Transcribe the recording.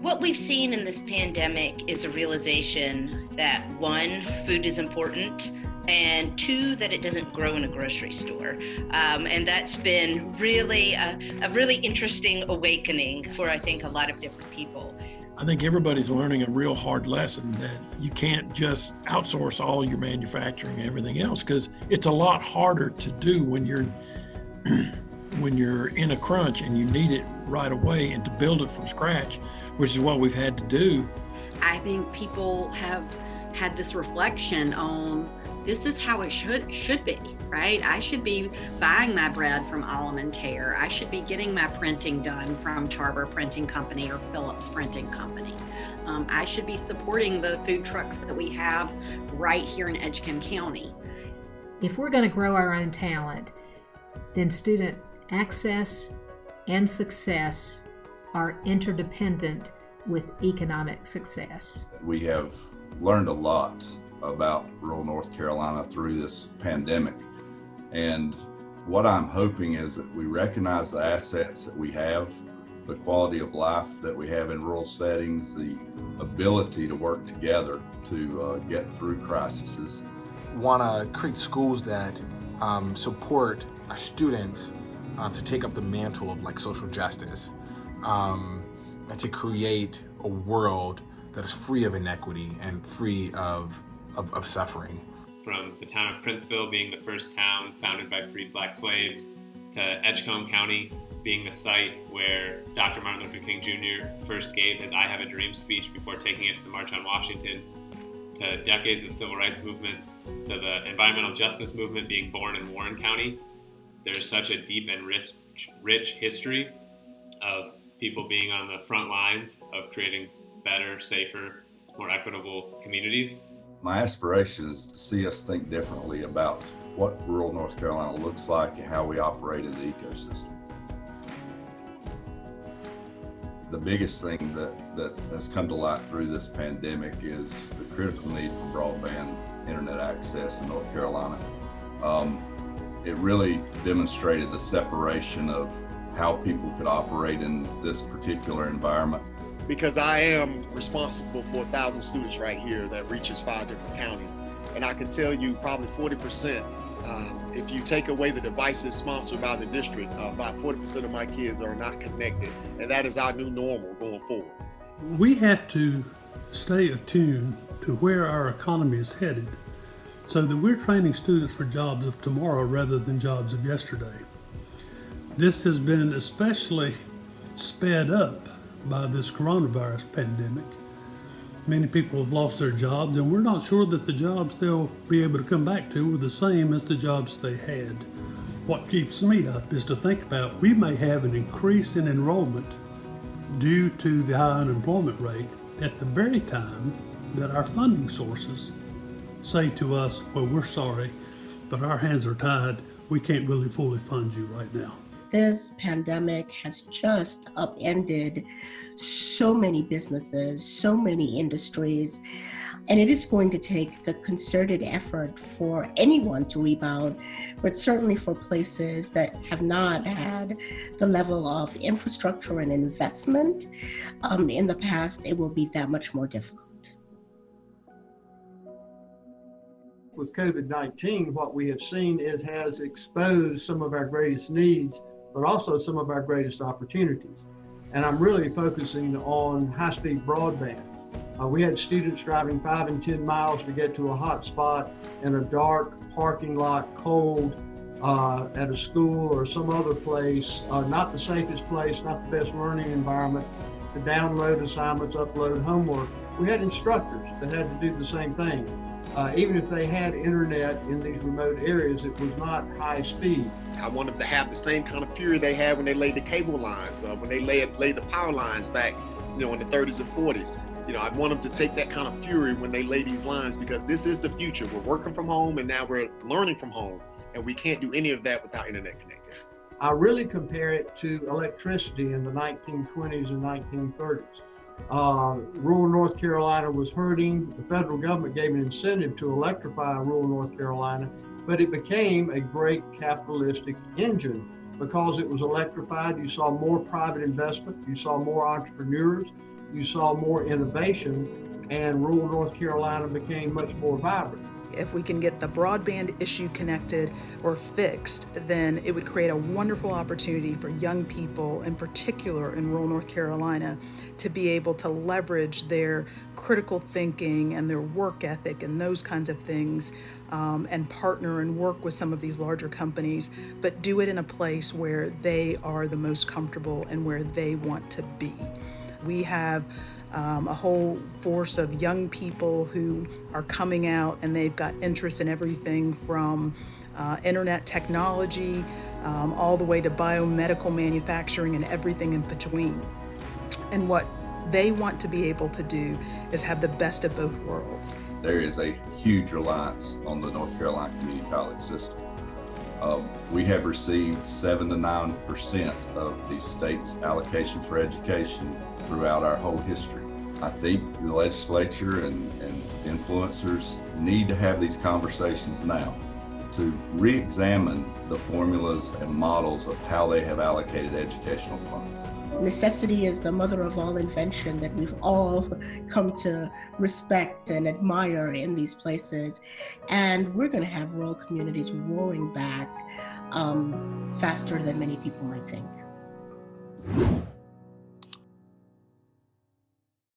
What we've seen in this pandemic is a realization that one, food is important, and two, that it doesn't grow in a grocery store. And that's been really a really interesting awakening for, I think, a lot of different people. I think everybody's learning a real hard lesson that you can't just outsource all your manufacturing and everything else, because it's a lot harder to do when you're when you're in a crunch and you need it right away, and to build it from scratch, which is what we've had to do. I think people have had this reflection on this is how it should be, right? I should be buying my bread from Alimentaire. I should be getting my printing done from Charber Printing Company or Phillips Printing Company. I should be supporting the food trucks that we have right here in Edgecombe County. If we're going to grow our own talent, then student access and success are interdependent with economic success. We have learned a lot about rural North Carolina through this pandemic. And what I'm hoping is that we recognize the assets that we have, the quality of life that we have in rural settings, the ability to work together to get through crises. Want to create schools that support our students to take up the mantle of social justice, and to create a world that is free of inequity and free of suffering. From the town of Princeville being the first town founded by freed Black slaves, to Edgecombe County being the site where Dr. Martin Luther King Jr. first gave his I Have a Dream speech before taking it to the March on Washington, to decades of civil rights movements, to the environmental justice movement being born in Warren County. There's such a deep and rich history of people being on the front lines of creating better, safer, more equitable communities. My aspiration is to see us think differently about what rural North Carolina looks like and how we operate in the ecosystem. The biggest thing that has come to light through this pandemic is the critical need for broadband internet access in North Carolina. It really demonstrated the separation of how people could operate in this particular environment. Because I am responsible for 1,000 students right here that reaches 5 different counties. And I can tell you probably 40%, if you take away the devices sponsored by the district, about 40% of my kids are not connected. And that is our new normal going forward. We have to stay attuned to where our economy is headed so that we're training students for jobs of tomorrow rather than jobs of yesterday. This has been especially sped up by this coronavirus pandemic. Many people have lost their jobs, and we're not sure that the jobs they'll be able to come back to were the same as the jobs they had. What keeps me up is to think about we may have an increase in enrollment due to the high unemployment rate at the very time that our funding sources say to us, well, we're sorry, but our hands are tied. We can't really fully fund you right now. This pandemic has just upended so many businesses, so many industries, and it is going to take the concerted effort for anyone to rebound, but certainly for places that have not had the level of infrastructure and investment in the past, it will be that much more difficult. With COVID-19, what we have seen is has exposed some of our greatest needs, but also some of our greatest opportunities. And I'm really focusing on high-speed broadband. We had students driving 5 and 10 miles to get to a hot spot in a dark parking lot, cold, at a school or some other place, not the safest place, not the best learning environment, to download assignments, upload homework. We had instructors that had to do the same thing. Even if they had internet in these remote areas, it was not high speed. I want them to have the same kind of fury they had when they laid the cable lines, when they laid the power lines back, in the 30s and 40s. I want them to take that kind of fury when they lay these lines, because this is the future. We're working from home and now we're learning from home, and we can't do any of that without internet connectivity. I really compare it to electricity in the 1920s and 1930s. Rural North Carolina was hurting. The federal government gave an incentive to electrify rural North Carolina, but it became a great capitalistic engine because it was electrified. You saw more private investment, you saw more entrepreneurs, you saw more innovation, and rural North Carolina became much more vibrant. If we can get the broadband issue connected or fixed, then it would create a wonderful opportunity for young people, in particular in rural North Carolina, to be able to leverage their critical thinking and their work ethic and those kinds of things, and partner and work with some of these larger companies, but do it in a place where they are the most comfortable and where they want to be. We have a whole force of young people who are coming out, and they've got interest in everything from internet technology all the way to biomedical manufacturing and everything in between. And what they want to be able to do is have the best of both worlds. There is a huge reliance on the North Carolina Community College system. We have received 7 to 9% of the state's allocation for education throughout our whole history. I think the legislature and influencers need to have these conversations now to re-examine the formulas and models of how they have allocated educational funds. Necessity is the mother of all invention that we've all come to respect and admire in these places. And we're going to have rural communities roaring back faster than many people might think.